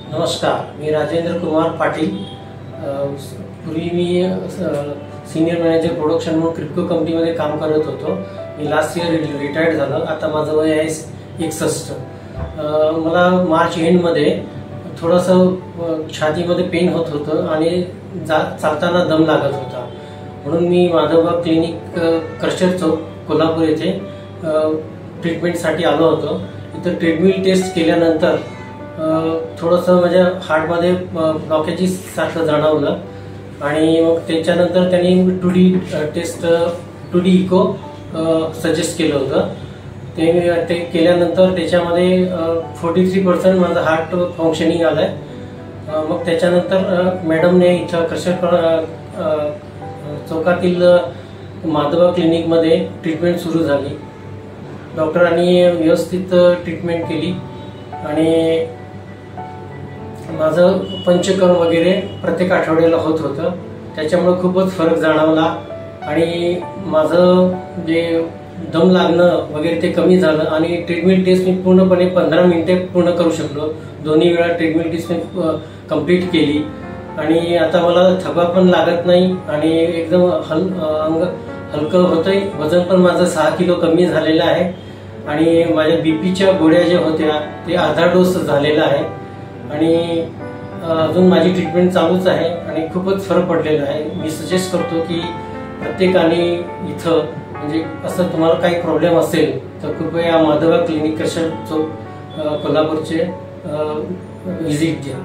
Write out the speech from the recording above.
नमस्कार, मी राजेंद्र कुमार पाटील। पूर्वी मी senior manager production म्हणून क्रिप्टो कंपनीमध्ये काम करत होतो। मी लास्ट इयर रिटायर्ड झालो। आता माझं वय आहे 61। मला मार्च एंडमध्ये थोडंसं छातीमध्ये पेन होत होतं आणि चालताना दम लागत होता, म्हणून मी माधवबाग क्लिनिक क्रशर चौक कोल्हापूर येथे ट्रीटमेंटसाठी आलो होतो। इथं ट्रेडमिल टेस्ट केल्यानंतर थोडंसं माझ्या हार्टमध्ये ब्लॉकेजेस सारखं जाणवलं आणि मग त्याच्यानंतर त्यांनी 2D taste 2D eco suggest केलं होतं। ते केल्यानंतर त्याच्यामध्ये 43% माझं हार्ट फंक्शनिंग आलंय। मग त्याच्यानंतर मॅडमने इथं क्रशर चौकातील माधवबाग क्लिनिकमध्ये ट्रीटमेंट सुरू झाली। डॉक्टरांनी व्यवस्थित ट्रीटमेंट केली आणि माझं पंचकर्म वगैरे प्रत्येक आठवड्याला होत होतं, त्याच्यामुळे खूपच फरक जाणवला आणि माझं जे दम लागणं वगैरे ते कमी झालं आणि ट्रेडमिल टेस्ट मी पूर्णपणे 15 मिनिटे पूर्ण करू शकलो। दोन्ही वेळा ट्रेडमिल टेस्ट मी कंप्लीट केली आणि आता मला थकवा पण लागत नाही आणि एकदम अंग हलकं होतंय। वजन पण माझं 6 किलो कमी झालेलं आहे आणि माझ्या बीपीच्या गोळ्या ज्या होत्या ते अर्धा डोस झालेला आहे आणि अजून माझी ट्रीटमेंट चालूच आहे आणि खूपच फरक पडलेला आहे। मी सजेस्ट करतो की प्रत्येकाने इथं म्हणजे असं तुम्हाला काही प्रॉब्लेम असेल तर कृपया माधवबाग क्लिनिक क्रशर चौक कोल्हापूरचे व्हिजिट द्या।